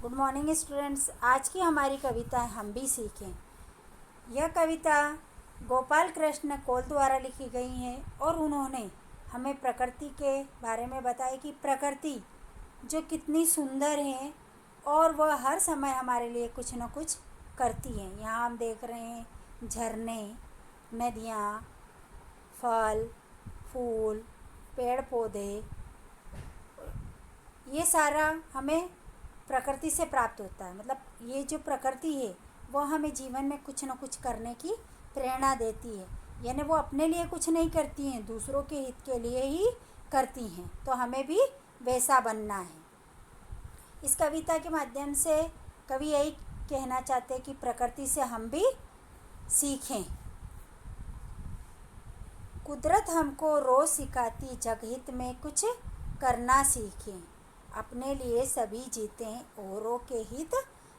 Good morning students. आज की हमारी कविता है हम भी सीखें। यह कविता गोपाल कृष्ण कोल द्वारा लिखी गई है और उन्होंने हमें प्रकृति के बारे में बताया कि प्रकृति जो कितनी सुंदर है और वह हर समय हमारे लिए कुछ न कुछ करती है। यहाँ हम देख रहे हैं झरने, नदियाँ, फल, फूल, पेड़ पौधे, ये सारा हमें प्रकृति से प्राप्त होता है। मतलब ये जो प्रकृति है वो हमें जीवन में कुछ ना कुछ करने की प्रेरणा देती है। यानी वो अपने लिए कुछ नहीं करती हैं, दूसरों के हित के लिए ही करती हैं। तो हमें भी वैसा बनना है। इस कविता के माध्यम से कवि यही कहना चाहते हैं कि प्रकृति से हम भी सीखें। कुदरत हमको रोज़ सिखाती जगहित में कुछ करना सीखें। अपने लिए सभी जीतें औरों के हित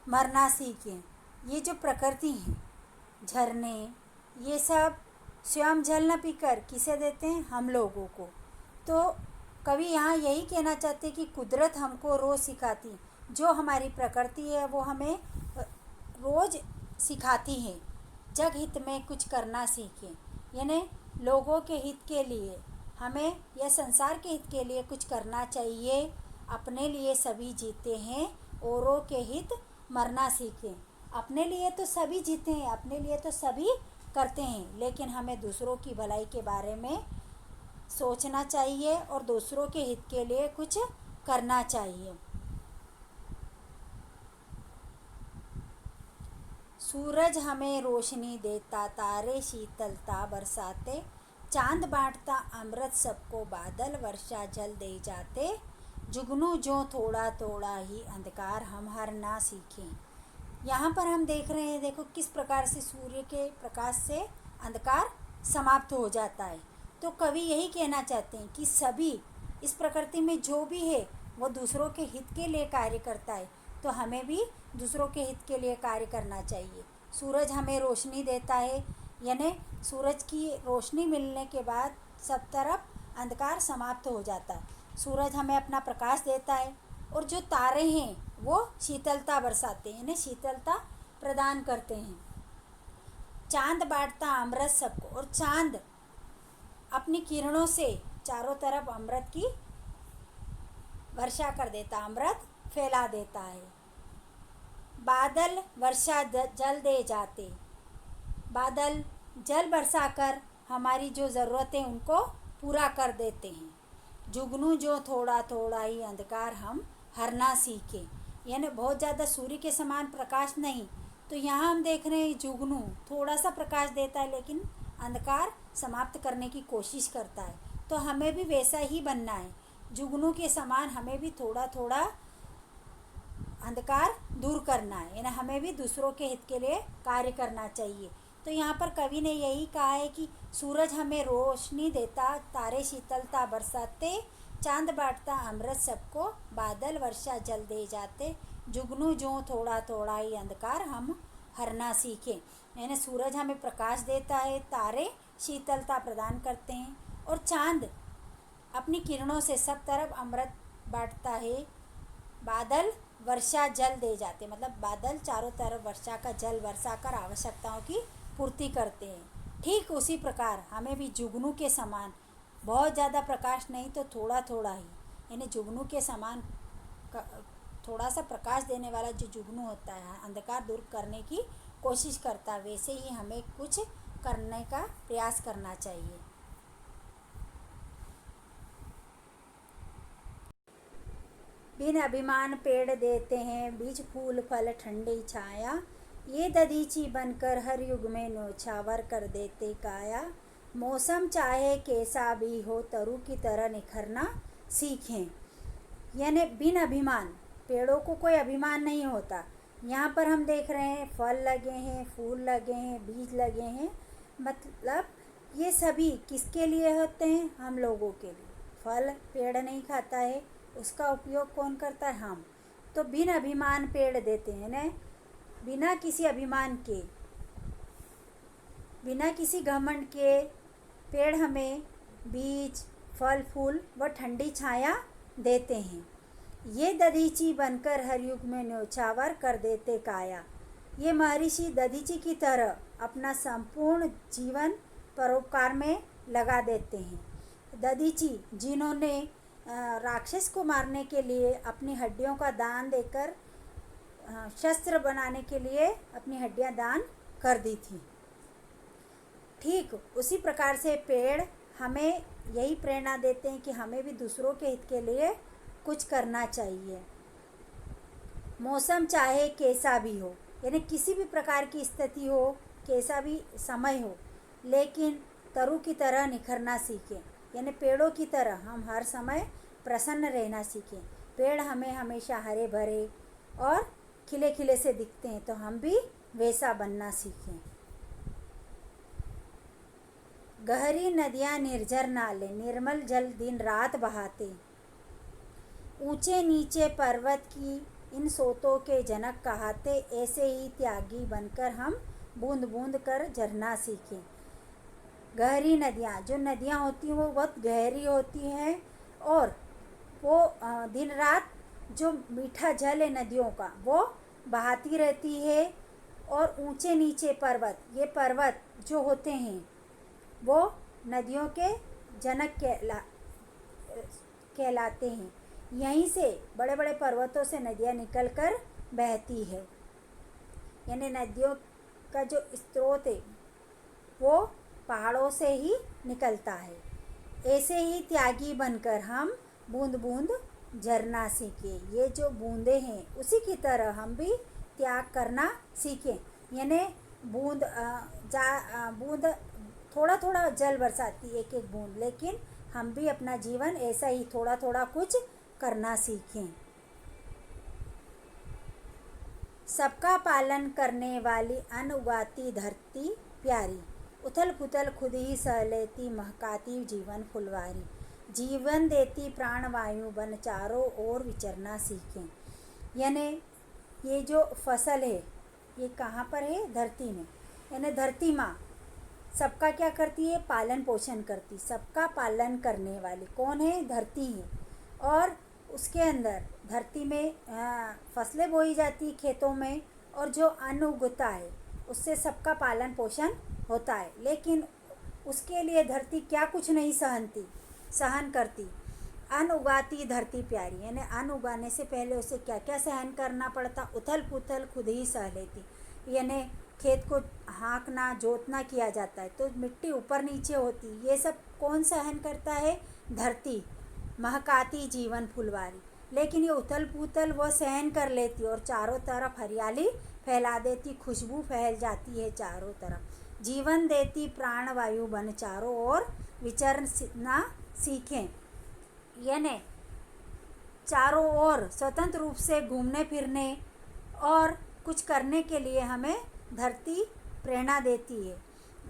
मरना सीखें। ये जो प्रकृति है, झरने, ये सब स्वयं जल न पीकर किसे देते हैं? हम लोगों को। तो कवि यहाँ यही कहना चाहते हैं कि कुदरत हमको रोज़ सिखाती, जो हमारी प्रकृति है वो हमें रोज़ सिखाती है जग हित में कुछ करना सीखें। यानी लोगों के हित के लिए, हमें यह संसार के हित के लिए कुछ करना चाहिए। अपने लिए सभी जीते हैं औरों के हित मरना सीखें। अपने लिए तो सभी जीते हैं, अपने लिए तो सभी करते हैं, लेकिन हमें दूसरों की भलाई के बारे में सोचना चाहिए और दूसरों के हित के लिए कुछ करना चाहिए। सूरज हमें रोशनी देता, तारे शीतलता बरसाते, चांद बांटता अमृत सबको, बादल वर्षा जल दे जाते, जुगनू जो थोड़ा थोड़ा ही अंधकार हम हर ना सीखें। यहाँ पर हम देख रहे हैं, देखो किस प्रकार से सूर्य के प्रकाश से अंधकार समाप्त हो जाता है। तो कवि यही कहना चाहते हैं कि सभी इस प्रकृति में जो भी है वो दूसरों के हित के लिए कार्य करता है। तो हमें भी दूसरों के हित के लिए कार्य करना चाहिए। सूरज हमें रोशनी देता है, यानी सूरज की रोशनी मिलने के बाद सब तरफ अंधकार समाप्त हो जाता है। सूरज हमें अपना प्रकाश देता है और जो तारे हैं वो शीतलता बरसाते हैं, यानी शीतलता प्रदान करते हैं। चांद बांटता अमृत सबको, और चांद अपनी किरणों से चारों तरफ अमृत की वर्षा कर देता, अमृत फैला देता है। बादल वर्षा जल दे जाते, बादल जल बरसाकर हमारी जो ज़रूरतें उनको पूरा कर देते हैं। जुगनू जो थोड़ा थोड़ा ही अंधकार हम हरना सीखें, यानी बहुत ज़्यादा सूर्य के समान प्रकाश नहीं। तो यहाँ हम देख रहे हैं जुगनू थोड़ा सा प्रकाश देता है लेकिन अंधकार समाप्त करने की कोशिश करता है। तो हमें भी वैसा ही बनना है, जुगनू के समान हमें भी थोड़ा थोड़ा अंधकार दूर करना है, यानी हमें भी दूसरों के हित के लिए कार्य करना चाहिए। तो यहाँ पर कवि ने यही कहा है कि सूरज हमें रोशनी देता, तारे शीतलता बरसाते, चांद बांटता अमृत सबको, बादल वर्षा जल दे जाते, जुगनू जो थोड़ा थोड़ा ही अंधकार हम हरना सीखें। यानी सूरज हमें प्रकाश देता है, तारे शीतलता प्रदान करते हैं और चांद अपनी किरणों से सब तरफ अमृत बांटता है। बादल वर्षा जल दे जाते, मतलब बादल चारों तरफ वर्षा का जल बरसाकर आवश्यकताओं की पूर्ति करते हैं। ठीक उसी प्रकार हमें भी जुगनू के समान, बहुत ज़्यादा प्रकाश नहीं तो थोड़ा थोड़ा ही, यानी जुगनू के समान थोड़ा सा प्रकाश देने वाला जो जुगनू होता है, अंधकार दूर करने की कोशिश करता है, वैसे ही हमें कुछ करने का प्रयास करना चाहिए। बिन अभिमान पेड़ देते हैं, बीज फूल फल ठंडी छाया, ये दधीची बनकर हर युग में न्योछावर कर देते काया, मौसम चाहे कैसा भी हो तरु की तरह निखरना सीखें। यानी बिन अभिमान, पेड़ों को कोई अभिमान नहीं होता। यहाँ पर हम देख रहे हैं फल लगे हैं, फूल लगे हैं, बीज लगे हैं, मतलब ये सभी किसके लिए होते हैं? हम लोगों के लिए। फल पेड़ नहीं खाता है, उसका उपयोग कौन करता है? हम। तो बिन अभिमान पेड़ देते हैं ना, बिना किसी अभिमान के, बिना किसी घमंड के पेड़ हमें बीज, फल, फूल व ठंडी छाया देते हैं। ये दधीची बनकर हर युग में न्योछावर कर देते काया। ये महर्षि दधीची की तरह अपना संपूर्ण जीवन परोपकार में लगा देते हैं। दधीची जिन्होंने राक्षस को मारने के लिए अपनी हड्डियों का दान देकर शस्त्र बनाने के लिए अपनी हड्डियां दान कर दी थी। ठीक उसी प्रकार से पेड़ हमें यही प्रेरणा देते हैं कि हमें भी दूसरों के हित के लिए कुछ करना चाहिए। मौसम चाहे कैसा भी हो, यानी किसी भी प्रकार की स्थिति हो, कैसा भी समय हो, लेकिन तरु की तरह निखरना सीखें। यानी पेड़ों की तरह हम हर समय प्रसन्न रहना सीखें। पेड़ हमें हमेशा हरे भरे और खिले खिले से दिखते हैं, तो हम भी वैसा बनना सीखें। गहरी नदियाँ निर्झर नाले निर्मल जल दिन रात बहाते, ऊंचे नीचे पर्वत की इन सोतों के जनक कहाते, ऐसे ही त्यागी बनकर हम बूंद बूंद कर झरना सीखें। गहरी नदियाँ, जो नदियाँ होती हैं वो बहुत गहरी होती हैं और वो दिन रात जो मीठा जल है नदियों का वो बहाती रहती है। और ऊंचे नीचे पर्वत, ये पर्वत जो होते हैं वो नदियों के जनक कहलाते हैं। यहीं से बड़े बड़े पर्वतों से नदियाँ निकलकर बहती है। यानी नदियों का जो स्रोत है वो पहाड़ों से ही निकलता है। ऐसे ही त्यागी बनकर हम बूंद बूंद झरना सीखें। ये जो बूंदे हैं उसी की तरह हम भी त्याग करना सीखें। यानी बूंद बूंद थोड़ा थोड़ा जल बरसाती एक एक बूंद, लेकिन हम भी अपना जीवन ऐसा ही थोड़ा थोड़ा कुछ करना सीखें। सबका पालन करने वाली अन्न उगाती धरती प्यारी, उथल पुथल खुद ही सह लेती महकाती जीवन फुलवारी, जीवन देती प्राणवायु बन चारों ओर विचरना सीखें। यानी ये जो फसल है ये कहाँ पर है? धरती में। यानी धरती माँ सबका क्या करती है? पालन पोषण करती। सबका पालन करने वाली कौन है? धरती है। और उसके अंदर धरती में फसलें बोई जाती खेतों में, और जो अन्न उगता है उससे सबका पालन पोषण होता है। लेकिन उसके लिए धरती क्या कुछ नहीं सहन करती। अन्न उगाती धरती प्यारी, यानी अन्न उगाने से पहले उसे क्या क्या सहन करना पड़ता? उथल पुथल खुद ही सह लेती। यानी खेत को हाँकना जोतना किया जाता है तो मिट्टी ऊपर नीचे होती, ये सब कौन सहन करता है? धरती। महकाती जीवन फुलवारी, लेकिन ये उथल पुथल वो सहन कर लेती और चारों तरफ हरियाली फैला देती, खुशबू फैल जाती है चारों तरफ। जीवन देती प्राणवायु बन चारों ओर विचरना सीखें। यानी चारों ओर स्वतंत्र रूप से घूमने फिरने और कुछ करने के लिए हमें धरती प्रेरणा देती है।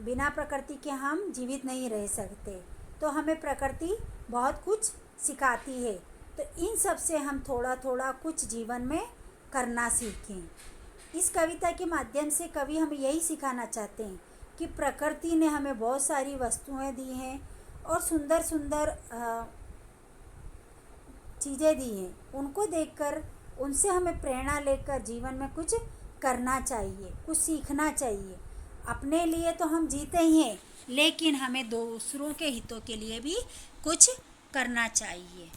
बिना प्रकृति के हम जीवित नहीं रह सकते, तो हमें प्रकृति बहुत कुछ सिखाती है। तो इन सब से हम थोड़ा थोड़ा कुछ जीवन में करना सीखें। इस कविता के माध्यम से कवि हमें यही सिखाना चाहते हैं कि प्रकृति ने हमें बहुत सारी वस्तुएं दी हैं और सुंदर सुंदर चीज़ें दी हैं। उनको देखकर उनसे हमें प्रेरणा लेकर जीवन में कुछ करना चाहिए, कुछ सीखना चाहिए। अपने लिए तो हम जीते ही हैं, लेकिन हमें दूसरों के हितों के लिए भी कुछ करना चाहिए।